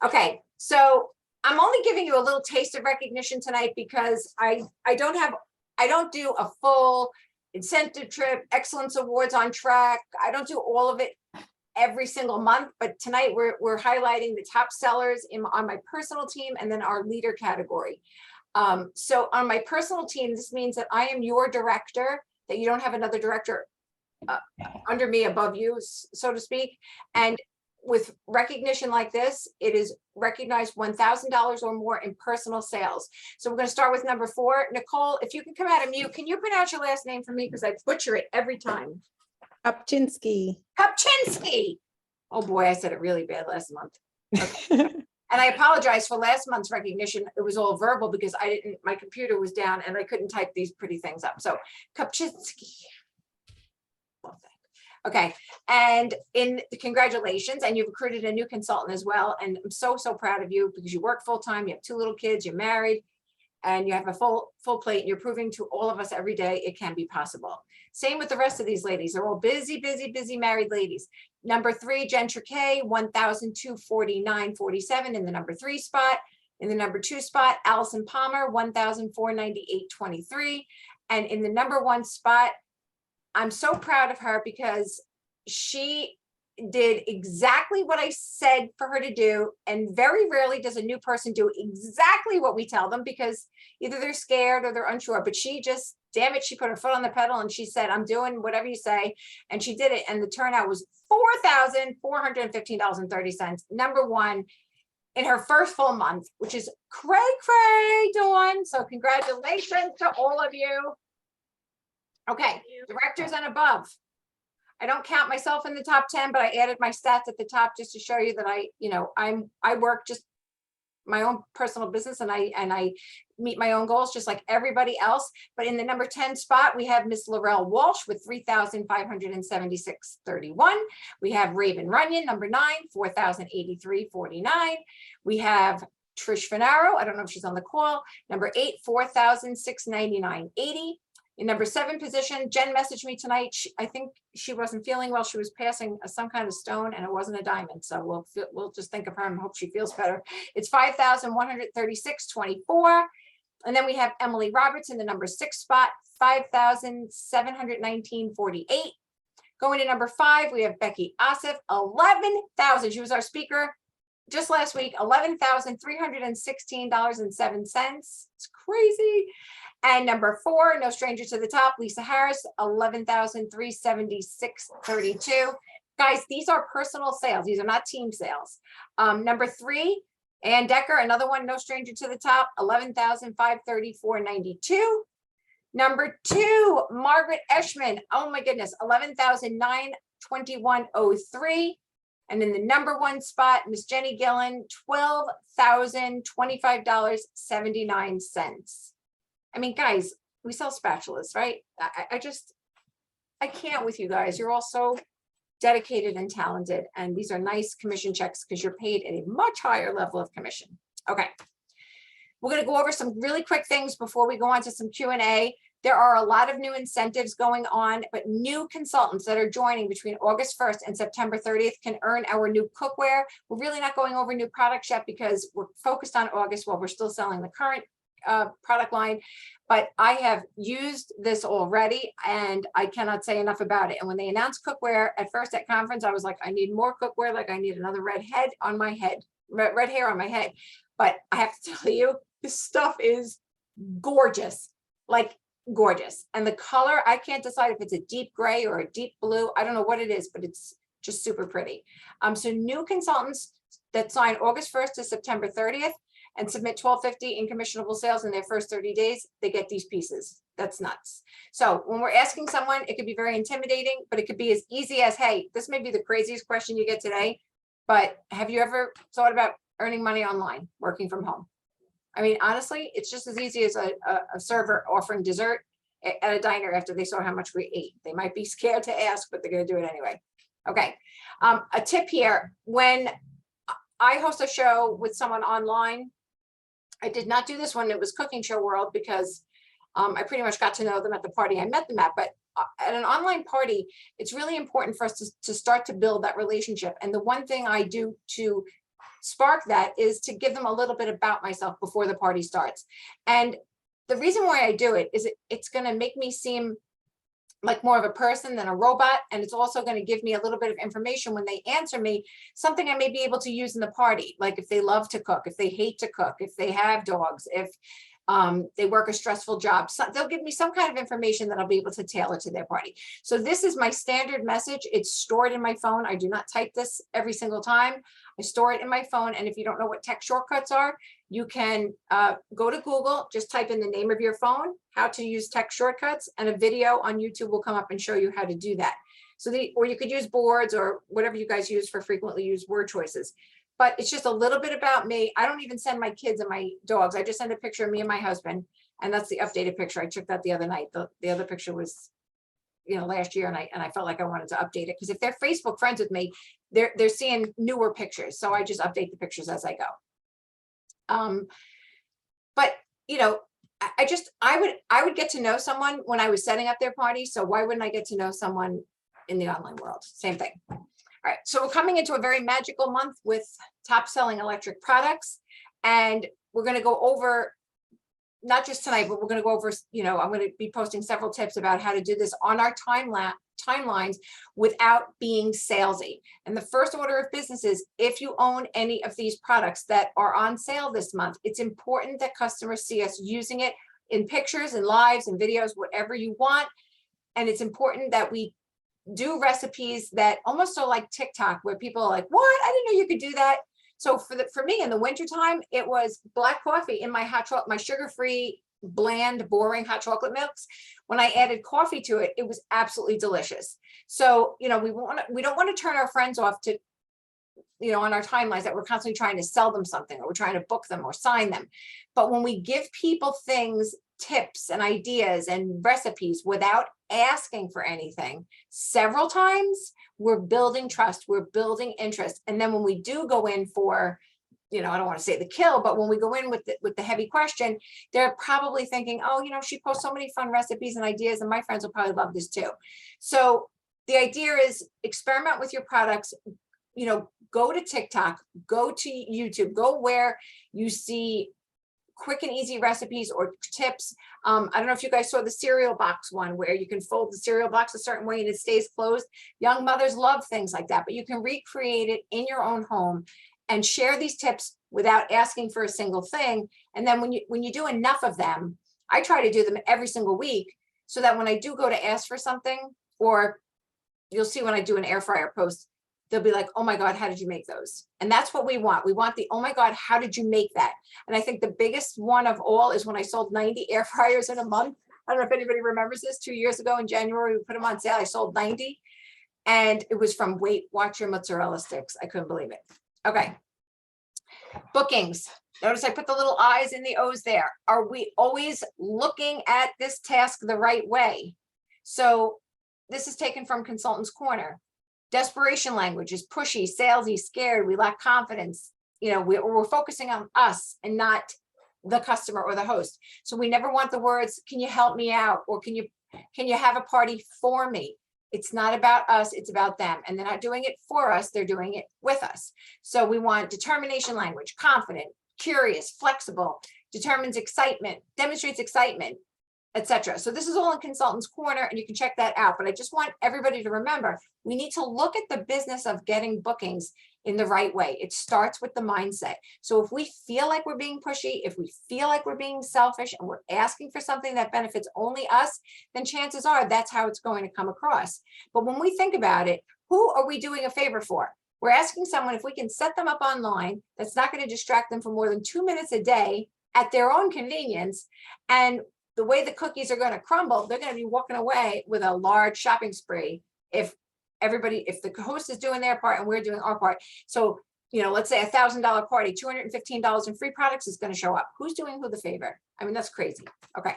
Okay, so I'm only giving you a little taste of recognition tonight because I don't do a full incentive trip, excellence awards on track. I don't do all of it every single month, but tonight we're highlighting the top sellers on my personal team and then our leader category. So on my personal team, this means that I am your director, that you don't have another director under me, above you, so to speak. And with recognition like this, it is recognized $1,000 or more in personal sales. So we're going to start with number 4. Nicole, if you can come out of mute, can you pronounce your last name for me? Because I butcher it every time. Upchinsky. Kupchinsky. Oh boy, I said it really bad last month. Okay. And I apologize for last month's recognition. It was all verbal because my computer was down and I couldn't type these pretty things up. So Kupchinsky. Okay, and congratulations, and you've recruited a new consultant as well. And I'm so proud of you because you work full time, you have 2 little kids, you're married, and you have a full plate. And you're proving to all of us every day it can be possible. Same with the rest of these ladies. They're all busy married ladies. Number 3, Jen Triquet, 1,249.47 in the number 3 spot. In the number 2 spot, Allison Palmer, 1,498.23. And in the number 1 spot, I'm so proud of her because she did exactly what I said for her to do. And very rarely does a new person do exactly what we tell them because either they're scared or they're unsure, but she just, damn it, she put her foot on the pedal and she said, I'm doing whatever you say. And she did it. And the turnout was $4,415.30. Number 1 in her first full month, which is cray, Dawn. So congratulations to all of you. Okay, directors and above. I don't count myself in the top 10, but I added my stats at the top just to show you that I work just my own personal business and I meet my own goals just like everybody else. But in the number 10 spot, we have Miss Laurel Walsh with 3,576.31. We have Raven Runyon, number 9, 4,083.49. We have Trish Finaro, I don't know if she's on the call, number 8, 4,699.80. In number 7 position, Jen messaged me tonight. I think she wasn't feeling well. She was passing some kind of stone and it wasn't a diamond. So we'll just think of her and hope she feels better. It's 5,136.24. And then we have Emily Roberts in the number 6 spot, 5,719.48. Going to number 5, we have Becky Asif, 11,000. She was our speaker just last week, $11,316.07. It's crazy. And number 4, no stranger to the top, Lisa Harris, 11,376.32. Guys, these are personal sales. These are not team sales. Number 3, Ann Decker, another one, no stranger to the top, 11,534.92. Number 2, Margaret Eschman, oh my goodness, 11,921.03. And in the number 1 spot, Miss Jenny Gillen, $12,025.79. I mean, guys, we sell spatulas, right? I can't with you guys. You're all so dedicated and talented. And these are nice commission checks because you're paid at a much higher level of commission. Okay. We're going to go over some really quick things before we go on to some Q&A. There are a lot of new incentives going on, but new consultants that are joining between August 1st and September 30th can earn our new cookware. We're really not going over new products yet because we're focused on August while we're still selling the current product line, but I have used this already and I cannot say enough about it. And when they announced cookware at first at conference, I was like, I need more cookware, like I need another red head on my head, red hair on my head. But I have to tell you, this stuff is gorgeous, like gorgeous. And the color, I can't decide if it's a deep gray or a deep blue. I don't know what it is, but it's just super pretty. So new consultants that sign August 1st to September 30th and submit $1,250 in commissionable sales in their first 30 days, they get these pieces. That's nuts. So when we're asking someone, it could be very intimidating, but it could be as easy as, hey, this may be the craziest question you get today, but have you ever thought about earning money online, working from home? I mean, honestly, it's just as easy as a server offering dessert at a diner after they saw how much we ate. They might be scared to ask, but they're going to do it anyway. Okay. A tip here, when I host a show with someone online, I did not do this when it was Cooking Show World because I pretty much got to know them at the party I met them at. But at an online party, it's really important for us to start to build that relationship. And the one thing I do to spark that is to give them a little bit about myself before the party starts. And the reason why I do it is it's going to make me seem like more of a person than a robot. And it's also going to give me a little bit of information when they answer me, something I may be able to use in the party. Like if they love to cook, if they hate to cook, if they have dogs, if they work a stressful job, so they'll give me some kind of information that I'll be able to tailor to their party. So this is my standard message. It's stored in my phone. I do not type this every single time. I store it in my phone. And if you don't know what tech shortcuts are, you can go to Google, just type in the name of your phone, how to use tech shortcuts, and a video on YouTube will come up and show you how to do that. So or you could use boards or whatever you guys use for frequently used word choices. But it's just a little bit about me. I don't even send my kids and my dogs. I just send a picture of me and my husband. And that's the updated picture. I took that the other night. The other picture was, last year. And I felt like I wanted to update it because if they're Facebook friends with me, they're seeing newer pictures. So I just update the pictures as I go. But I would get to know someone when I was setting up their party. So why wouldn't I get to know someone in the online world? Same thing. All right, so we're coming into a very magical month with top selling electric products. And we're going to go over, not just tonight, but we're going to go over, I'm going to be posting several tips about how to do this on our timelines without being salesy. And the first order of business is if you own any of these products that are on sale this month, it's important that customers see us using it in pictures and lives and videos, whatever you want. And it's important that we do recipes that almost are like TikTok, where people are like, what? I didn't know you could do that. So for me in the wintertime, it was black coffee in my hot chocolate, my sugar-free, bland, boring hot chocolate milks. When I added coffee to it, it was absolutely delicious. So, we don't want to turn our friends off to, on our timelines that we're constantly trying to sell them something or we're trying to book them or sign them. But when we give people things, tips and ideas and recipes without asking for anything several times, we're building trust, we're building interest. And then when we do go in for, I don't want to say the kill, but when we go in with the heavy question, they're probably thinking, oh, she posts so many fun recipes and ideas and my friends will probably love this too. So the idea is experiment with your products, go to TikTok, go to YouTube, go where you see quick and easy recipes or tips. I don't know if you guys saw the cereal box one where you can fold the cereal box a certain way and it stays closed. Young mothers love things like that, but you can recreate it in your own home and share these tips without asking for a single thing. And then when you do enough of them, I try to do them every single week so that when I do go to ask for something, or you'll see when I do an air fryer post, they'll be like, oh my God, how did you make those? And that's what we want. We want the, oh my God, how did you make that? And I think the biggest one of all is when I sold 90 air fryers in a month. I don't know if anybody remembers this. 2 years ago in January, we put them on sale. I sold 90 and it was from Weight Watcher mozzarella sticks. I couldn't believe it. Okay. Bookings. Notice I put the little I's and the O's there. Are we always looking at this task the right way? So this is taken from Consultant's Corner. Desperation language is pushy, salesy, scared. We lack confidence. We're focusing on us and not the customer or the host. So we never want the words, can you help me out? Or can you have a party for me? It's not about us, it's about them. And they're not doing it for us, they're doing it with us. So we want determination language, confident, curious, flexible, determines excitement, demonstrates excitement, etc. So this is all in Consultant's Corner and you can check that out. But I just want everybody to remember, we need to look at the business of getting bookings in the right way. It starts with the mindset. So if we feel like we're being pushy, if we feel like we're being selfish and we're asking for something that benefits only us, then chances are that's how it's going to come across. But when we think about it, who are we doing a favor for? We're asking someone if we can set them up online, that's not going to distract them for more than 2 minutes a day at their own convenience. And the way the cookies are going to crumble, they're going to be walking away with a large shopping spree if the host is doing their part and we're doing our part. So, let's say $1,000 party, $215 in free products is going to show up. Who's doing who the favor? I mean, that's crazy. Okay.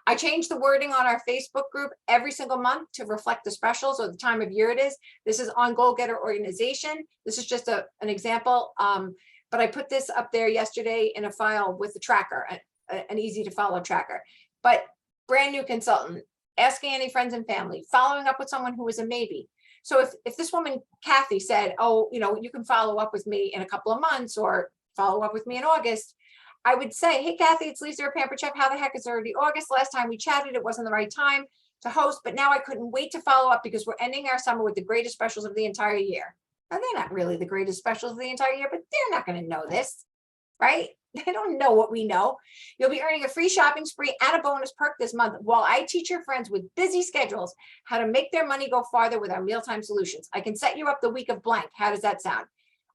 I changed the wording on our Facebook group every single month to reflect the specials or the time of year it is. This is on Goal Getter Organization. This is just an example. But I put this up there yesterday in a file with the tracker, an easy to follow tracker. But brand new consultant, asking any friends and family, following up with someone who was a maybe. So if this woman, Kathy, said, oh, you can follow up with me in a couple of months or follow up with me in August, I would say, hey, Kathy, it's Lisa or Pamper Chef. How the heck is it already August? Last time we chatted, it wasn't the right time to host, but now I couldn't wait to follow up because we're ending our summer with the greatest specials of the entire year. Now, they're not really the greatest specials of the entire year, but they're not going to know this, right? They don't know what we know. You'll be earning a free shopping spree and a bonus perk this month while I teach your friends with busy schedules how to make their money go farther with our mealtime solutions. I can set you up the week of blank. How does that sound?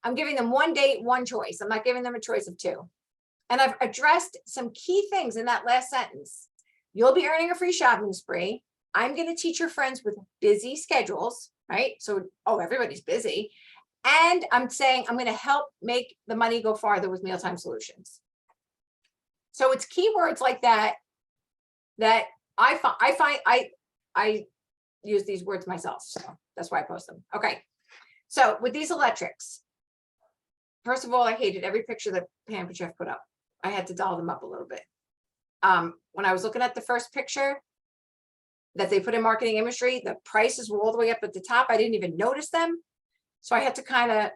I'm giving them one date, one choice. I'm not giving them a choice of two. And I've addressed some key things in that last sentence. You'll be earning a free shopping spree. I'm going to teach your friends with busy schedules, right? So, oh, everybody's busy. And I'm saying I'm going to help make the money go farther with mealtime solutions. So it's keywords like that that I use these words myself. So that's why I post them. Okay. So with these electrics, first of all, I hated every picture that Pamper Chef put up. I had to doll them up a little bit. When I was looking at the first picture that they put in marketing imagery, the prices were all the way up at the top. I didn't even notice them. So I had to kind of,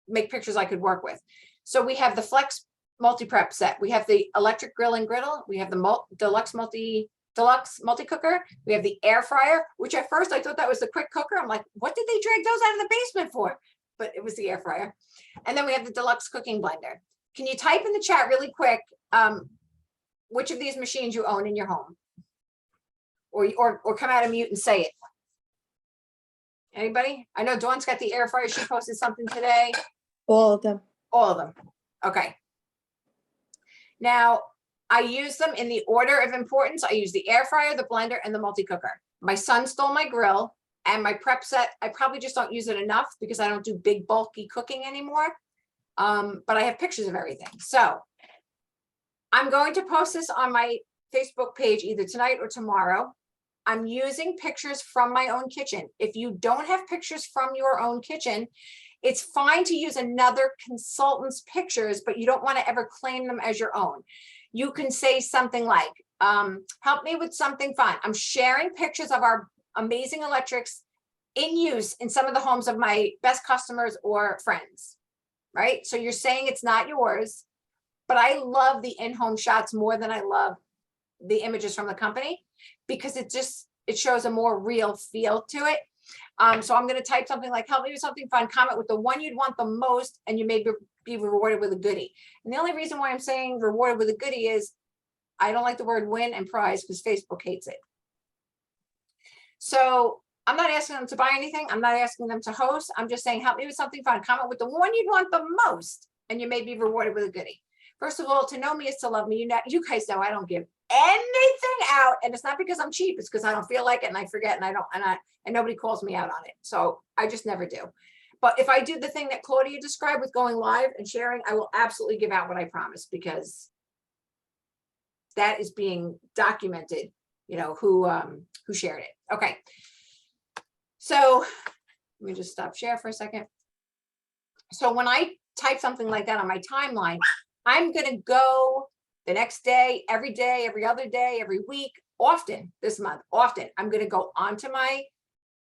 make pictures I could work with. So we have the Flex multi-prep set. We have the electric grill and griddle. We have the deluxe multi-cooker. We have the air fryer, which at first I thought that was the quick cooker. I'm like, what did they drag those out of the basement for? But it was the air fryer. And then we have the deluxe cooking blender. Can you type in the chat really quick which of these machines you own in your home? Or come out of mute and say it. Anybody? I know Dawn's got the air fryer. She posted something today. All of them. All of them. Okay. Now, I use them in the order of importance. I use the air fryer, the blender, and the multi-cooker. My son stole my grill and my prep set. I probably just don't use it enough because I don't do big, bulky cooking anymore. But I have pictures of everything. So I'm going to post this on my Facebook page either tonight or tomorrow. I'm using pictures from my own kitchen. If you don't have pictures from your own kitchen, it's fine to use another consultant's pictures, but you don't want to ever claim them as your own. You can say something like, help me with something fun. I'm sharing pictures of our amazing electrics in use in some of the homes of my best customers or friends, right? So you're saying it's not yours, but I love the in-home shots more than I love the images from the company because it shows a more real feel to it. So I'm going to type something like, help me with something fun, comment with the one you'd want the most, and you may be rewarded with a goodie. And the only reason why I'm saying rewarded with a goodie is I don't like the word win and prize because Facebook hates it. So I'm not asking them to buy anything. I'm not asking them to host. I'm just saying, help me with something fun, comment with the one you'd want the most, and you may be rewarded with a goodie. First of all, to know me is to love me. You guys know I don't give anything out, and it's not because I'm cheap. It's because I don't feel like it, and I forget, and nobody calls me out on it. So I just never do. But if I do the thing that Claudia described with going live and sharing, I will absolutely give out what I promised because that is being documented. Who shared it. Okay. So let me just stop share for a second. So when I type something like that on my timeline, I'm going to go the next day, every other day, every week, often this month, I'm going to go onto my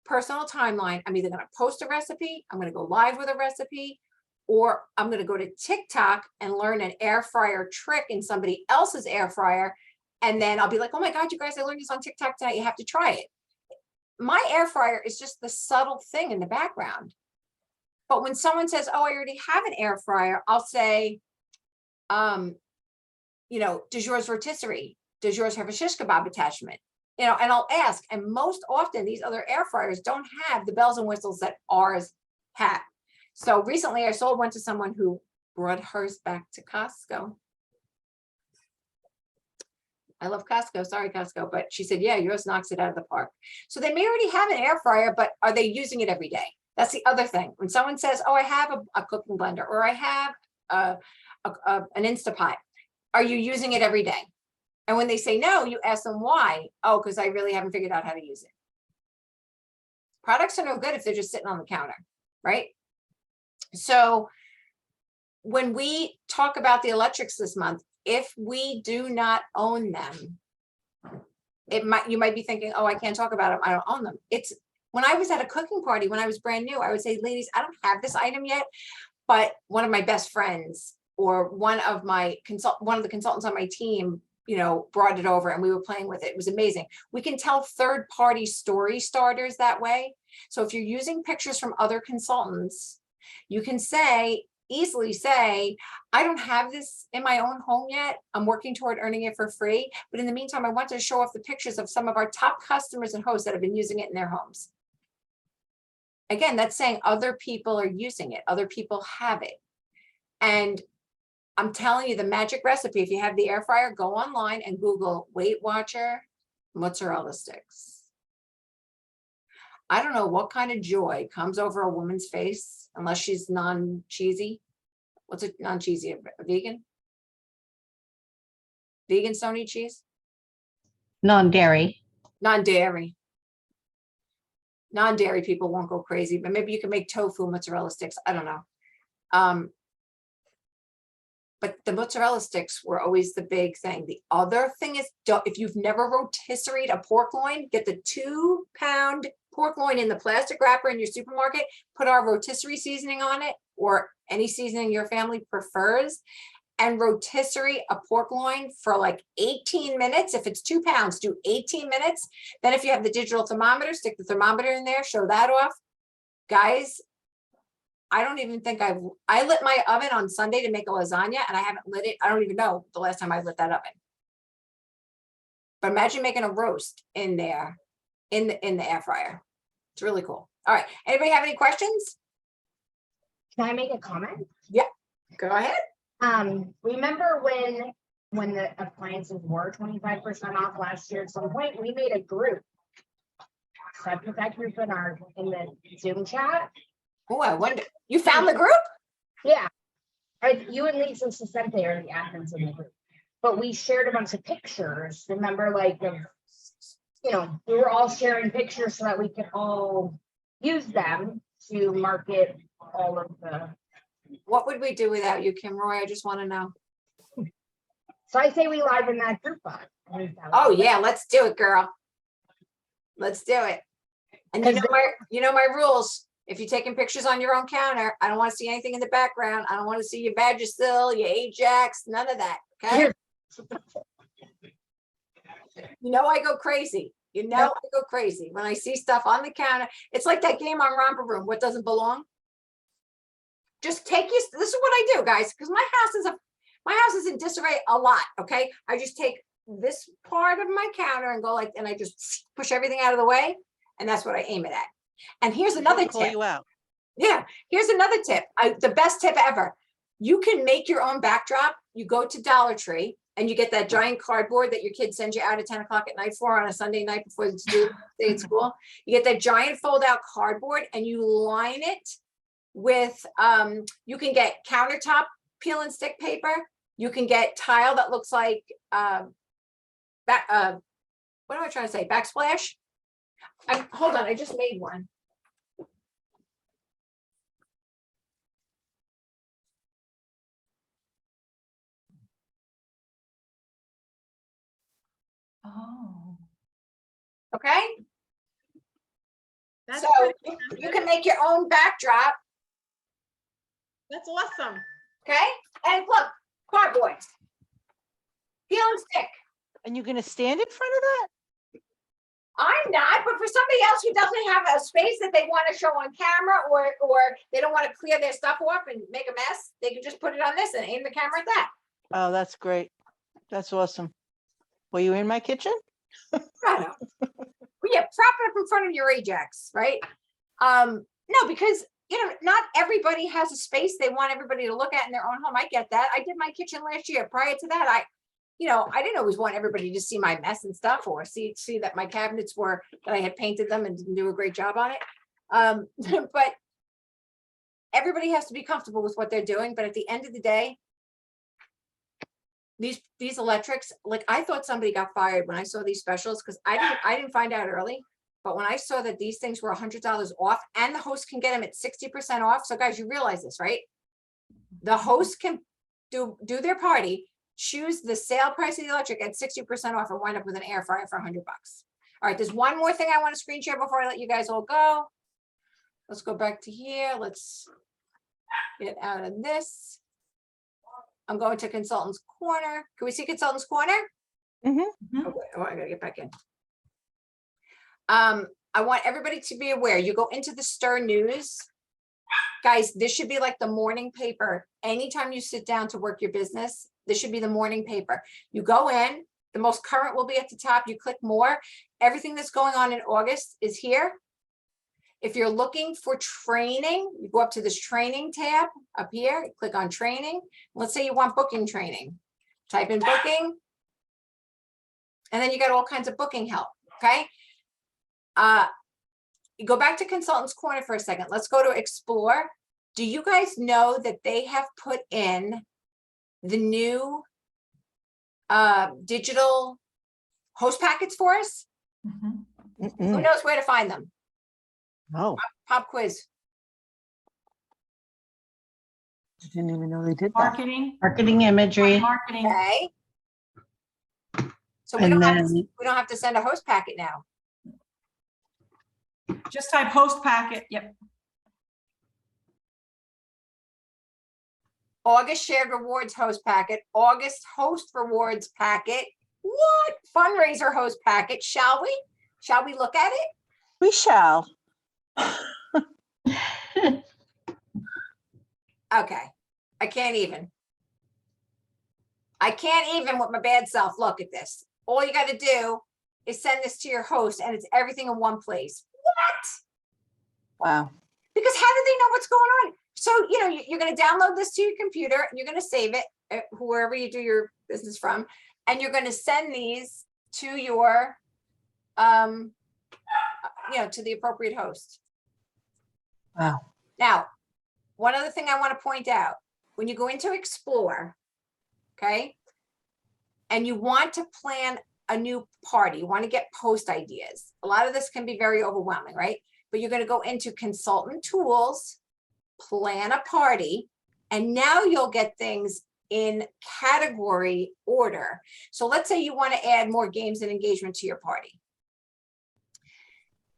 personal timeline. I'm either going to post a recipe, I'm going to go live with a recipe, or I'm going to go to TikTok and learn an air fryer trick in somebody else's air fryer. And then I'll be like, oh my God, you guys, I learned this on TikTok tonight. You have to try it. My air fryer is just the subtle thing in the background. But when someone says, oh, I already have an air fryer, I'll say, does yours rotisserie? Does yours have a shish kebab attachment? And I'll ask, and most often these other air fryers don't have the bells and whistles that ours have. So recently I sold one to someone who brought hers back to Costco. I love Costco, sorry Costco, but she said, yeah, yours knocks it out of the park. So they may already have an air fryer, but are they using it every day? That's the other thing. When someone says, oh, I have a cooking blender, or I have an Instapot, are you using it every day? And when they say no, you ask them why. Oh, because I really haven't figured out how to use it. Products are no good if they're just sitting on the counter, right? So when we talk about the electrics this month, if we do not own them, you might be thinking, oh, I can't talk about them, I don't own them. When I was at a cooking party, when I was brand new, I would say, ladies, I don't have this item yet, but one of my best friends or one of the consultants on my team, you know, brought it over and we were playing with it. It was amazing. We can tell third-party story starters that way. So if you're using pictures from other consultants, you can easily say, I don't have this in my own home yet. I'm working toward earning it for free. But in the meantime, I want to show off the pictures of some of our top customers and hosts that have been using it in their homes. Again, that's saying other people are using it. Other people have it. And I'm telling you the magic recipe, if you have the air fryer, go online and Google Weight Watcher mozzarella sticks. I don't know what kind of joy comes over a woman's face, unless she's non-cheesy. What's it, non-cheesy, a vegan? Vegans don't eat cheese? Non-dairy. Non-dairy. Non-dairy people won't go crazy, but maybe you can make tofu mozzarella sticks. I don't know. But the mozzarella sticks were always the big thing. The other thing is, if you've never rotisseried a pork loin, get the 2-pound pork loin in the plastic wrapper in your supermarket, put our rotisserie seasoning on it, or any seasoning your family prefers, and rotisserie a pork loin for like 18 minutes. If it's 2 pounds, do 18 minutes. Then if you have the digital thermometer, stick the thermometer in there, show that off. Guys, I don't even think I lit my oven on Sunday to make a lasagna and I haven't lit it. I don't even know the last time I lit that oven. But imagine making a roast in there in the air fryer. It's really cool. All right. Anybody have any questions? Can I make a comment? Go ahead. Remember when the appliances were 25% off last year at some point, we made a group. So I put that group in the Zoom chat. Oh, I wonder. You found the group? Yeah. You and Lisa Sicente are the admins in the group. But we shared a bunch of pictures. Remember, like, we were all sharing pictures so that we could all use them to market all of the. What would we do without you, Kim Roy? I just want to know. So I say we live in that group bot. Oh yeah, let's do it, girl. Let's do it. And you know my rules. If you're taking pictures on your own counter, I don't want to see anything in the background. I don't want to see your Vagisil, your Ajax, none of that. Okay. You know I go crazy. You know I go crazy when I see stuff on the counter. It's like that game on Romper Room. What doesn't belong? Just take this is what I do, guys, because my house is in disarray a lot. Okay. I just take this part of my counter and go and I just push everything out of the way. And that's what I aim it at. And here's another Call tip. you out. Yeah, here's another tip. The best tip ever. You can make your own backdrop. You go to Dollar Tree and you get that giant cardboard that your kids send you out at 10 o'clock at night for on a Sunday night before the students stay at school. You get that giant fold out cardboard and you line it with, you can get countertop peel and stick paper. You can get tile that looks like, what am I trying to say? Backsplash. Hold on, I just made one. Oh. Okay, That's so pretty- you can make your own backdrop. That's awesome. Okay, and look, cardboard. Peel and stick. And you're gonna stand in front of that? I'm not, but for somebody else who doesn't have a space that they want to show on camera or they don't want to clear their stuff off and make a mess, they can just put it on this and aim the camera at that. Oh, that's great. That's awesome. Were you in my kitchen? I know. Well, yeah, prop it up in front of your Ajax, right? No, because not everybody has a space they want everybody to look at in their own home. I get that. I did my kitchen last year. Prior to that, I didn't always want everybody to see my mess and stuff or see that my cabinets that I had painted them and didn't do a great job on it. But everybody has to be comfortable with what they're doing. But at the end of the day, these electrics, like I thought somebody got fired when I saw these specials because I didn't find out early. But when I saw that these things were $100 off and the host can get them at 60% off. So guys, you realize this, right? The host can do their party, choose the sale price of the electric at 60% off and wind up with an air fryer for $100. All right, there's one more thing I want to screen share before I let you guys all go. Let's go back to here. Let's get out of this. I'm going to Consultants Corner. Can we see Consultants Corner? Mhm. Oh, wait, oh, I gotta get back in. I want everybody to be aware, you go into the Stir News. Guys, this should be like the morning paper. Anytime you sit down to work your business, this should be the morning paper. You go in, the most current will be at the top. You click more. Everything that's going on in August is here. If you're looking for training, you go up to this training tab up here, click on training. Let's say you want booking training. Type in booking. And then you got all kinds of booking help, okay? You go back to Consultants Corner for a second. Let's go to Explore. Do you guys know that they have put in the new digital host packets for us? Mhm. Who Mm-mm. knows where to find them? Oh, Pop quiz. I didn't even know they did that. Marketing, Marketing imagery. marketing. Okay. So we And don't have then- to send a host packet now. Just type host packet. Yep. August shared rewards host packet, August host rewards packet. What? Fundraiser host packet. Shall we? Shall we look at it? We shall. Okay. I can't even. I can't even with my bad self look at this. All you got to do is send this to your host and it's everything in one place. What? Wow. Because how do they know what's going on? So, you know, you're going to download this to your computer and you're going to save it wherever you do your business from. And you're going to send these to your, you know, to the appropriate host. Wow. Now, one other thing I want to point out, when you go into Explore, okay, and you want to plan a new party, you want to get post ideas. A lot of this can be very overwhelming, right? But you're going to go into Consultant Tools, plan a party, and now you'll get things in category order. So let's say you want to add more games and engagement to your party.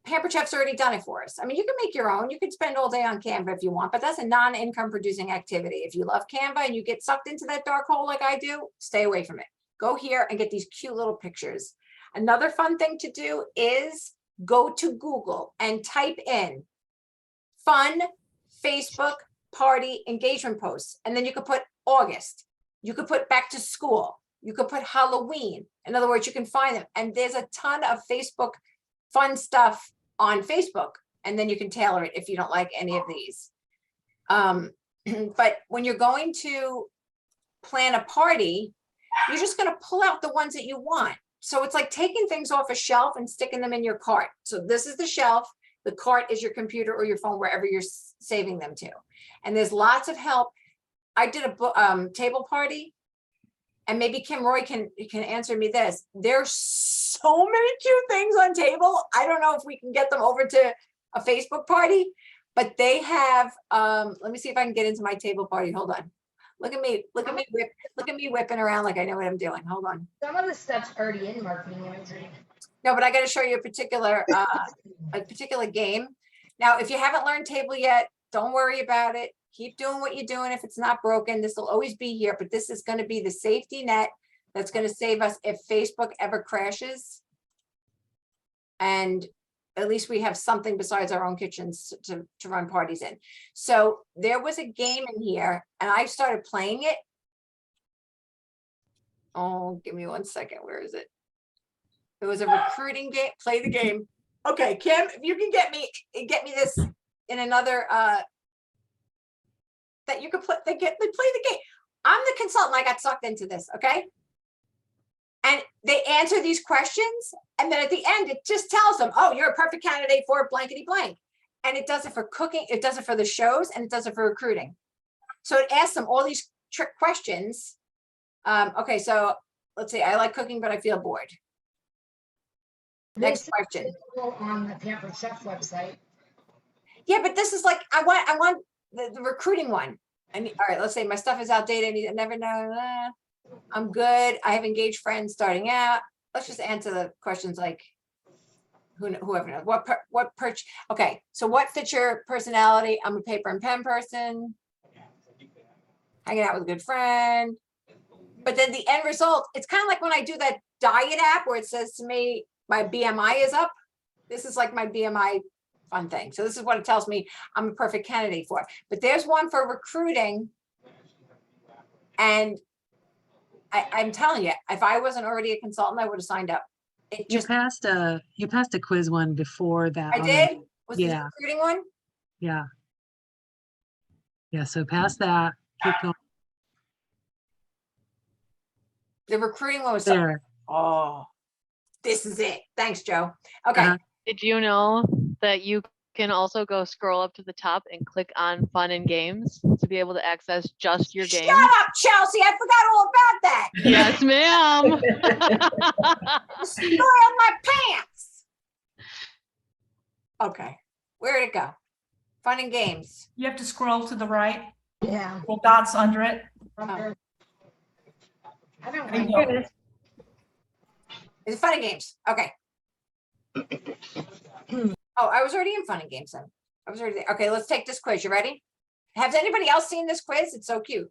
Pamper Chef's already done it for us. I mean, you can make your own. You could spend all day on Canva if you want, but that's a non-income producing activity. If you love Canva and you get sucked into that dark hole like I do, stay away from it. Go here and get these cute little pictures. Another fun thing to do is go to Google and type in fun Facebook party engagement posts. And then you could put August. You could put back to school. You could put Halloween. In other words, you can find them. And there's a ton of Facebook fun stuff on Facebook. And then you can tailor it if you don't like any of these. But when you're going to plan a party, you're just going to pull out the ones that you want. So it's like taking things off a shelf and sticking them in your cart. So this is the shelf. The cart is your computer or your phone, wherever you're saving them to. And there's lots of help. I did a table party, and maybe Kim Roy can answer me this. There's so many cute things on table. I don't know if we can get them over to a Facebook party, but they have, let me see if I can get into my table party. Hold on. Look at me whipping around like I know what I'm doing. Hold on. Some of the stuff's already in marketing imagery. No, but I got to show you a particular game. Now, if you haven't learned table yet, don't worry about it. Keep doing what you're doing. If it's not broken, this will always be here, but this is going to be the safety net that's going to save us if Facebook ever crashes. And at least we have something besides our own kitchens to run parties in. So there was a game in here and I started playing it. Oh, give me 1 second. Where is it? It was a recruiting game. Play the game. Okay, Kim, if you can get me this in another that you could play. They play the game. I'm the consultant. I got sucked into this. Okay. And they answer these questions. And then at the end, it just tells them, oh, you're a perfect candidate for blankety blank. And it does it for cooking. It does it for the shows and it does it for recruiting. So it asks them all these trick questions. Okay. So let's see. I like cooking, but I feel bored. Next question. On the Pamper Chef website. Yeah, but this is like, I want the recruiting one. I mean, all right, let's say my stuff is outdated. I never know. I'm good. I have engaged friends starting out. Let's just answer the questions like, whoever knows, okay, so what fits your personality? I'm a paper and pen person. Hanging out with a good friend. But then the end result, it's kind of like when I do that diet app where it says to me, my BMI is up. This is like my BMI fun thing. So this is what it tells me I'm a perfect candidate for. But there's one for recruiting. And I'm telling you, if I wasn't already a consultant, I would have signed up. It You just, passed a quiz one before that. I other- did? Was this Yeah. recruiting one? Yeah. Yeah, so past that, keep going The recruiting one was, there. oh, this is it. Thanks, Joe. Okay. Uh-huh. Did you know that you can also go scroll up to the top and click on fun and games to be able to access just your Shut games? up, Chelsea. I forgot all about that. Yes, ma'am. Story on my pants. Okay. Where'd it go? Fun and games. You have to scroll to the right, Yeah. little dots under it. I don't There you like go. it. Is it fun and games? Okay. Oh, I was already in fun and games then. I was already there. Okay, let's take this quiz. You ready? Has anybody else seen this quiz? It's so cute.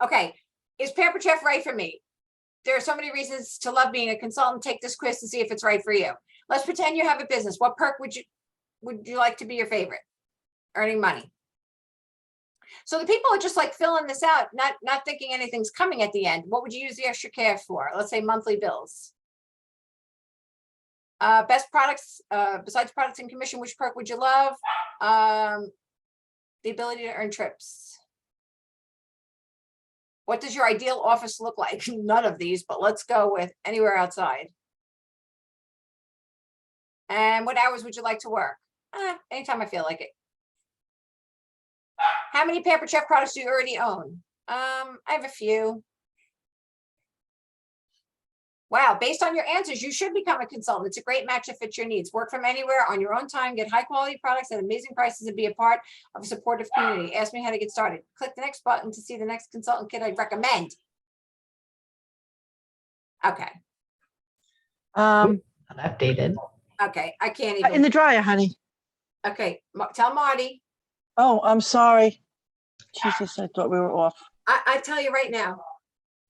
Okay. Is Pamper Chef right for me? There are so many reasons to love being a consultant. Take this quiz to see if it's right for you. Let's pretend you have a business. What perk would you like to be your favorite? Earning money. So the people are just like filling this out, not thinking anything's coming at the end. What would you use the extra cash for? Let's say monthly bills. Best products, besides products and commission, which perk would you love? The ability to earn trips. What does your ideal office look like? None of these, but let's go with anywhere outside. And what hours would you like to work? Anytime I feel like it. How many Pamper Chef products do you already own? I have a few. Wow, based on your answers, you should become a consultant. It's a great match that fits your needs. Work from anywhere on your own time, get high quality products at amazing prices, and be a part of a supportive community. Ask me how to get started. Click the next button to see the next consultant kit I'd recommend. Okay, Updated. okay, I can't In even. the dryer, honey. Okay, tell Marty. Oh, I'm sorry. Jesus, I thought we were off. I tell you right now,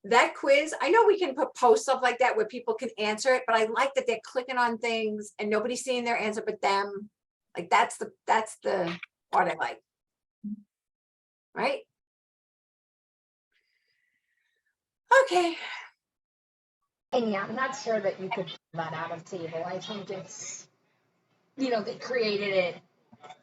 that quiz, I know we can post stuff like that where people can answer it, but I like that they're clicking on things and nobody's seeing their answer but them. Like that's the part I like. Right? Okay. And yeah, I'm not sure that you could pull that out of table. I think it's, they created it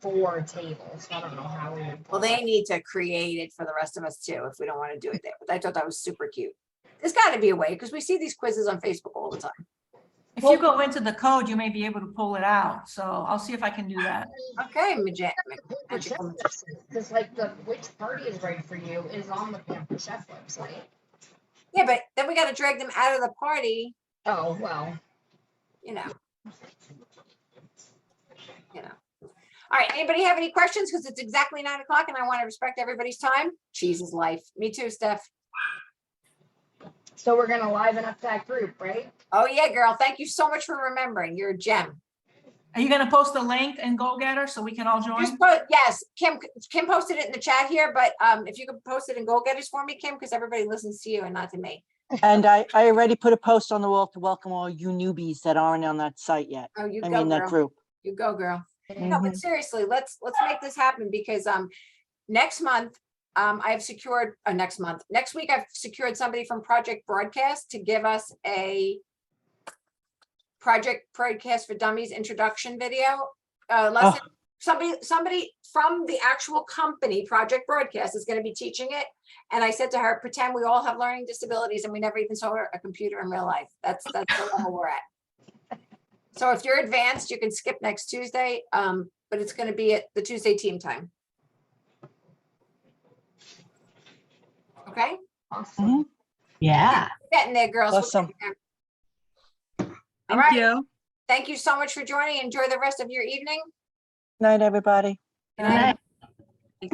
for tables. I don't know how we would. Well, pull they it. need to create it for the rest of us too, if we don't want to do it there. But I thought that was super cute. There's got to be a way because we see these quizzes on Facebook all the time. If you go into the code, you may be able to pull it out. So I'll see if I can do that. Okay, Because like which party is right for you is on the Pamper Chef website. Yeah, but then we got to drag them out of the party, Oh, well. you know. All right, anybody have any questions? Because it's exactly 9 o'clock and I want to respect everybody's time. Cheese is life. Me too, Steph. So we're going to liven up that group, right? Oh yeah, girl. Thank you so much for remembering. You're a gem. Are you gonna post the link and go get her so we can all join? Just put, yes, Kim posted it in the chat here, but if you could post it in Go Getters for me, Kim, because everybody listens to you and not to me. And I already put a post on the wall to welcome all you newbies that aren't on that site yet. Oh, you I go, mean, that girl. group. You go, girl. No, but seriously, let's make this happen because next month I have secured next week I've secured somebody from Project Broadcast to give us a Project Broadcast for Dummies introduction video. Lesson. Somebody from the actual company Project Broadcast is going to be teaching it. And I said to her, pretend we all have learning disabilities and we never even saw a computer in real life. That's the level we're at. So if you're advanced, you can skip next Tuesday, but it's going to be at the Tuesday team time. Okay? Awesome. Yeah. Getting there, girls. We're Awesome. getting there. Thank right. you. Thank you so much for joining. Enjoy the rest of your evening. Night, everybody. Good night. Right.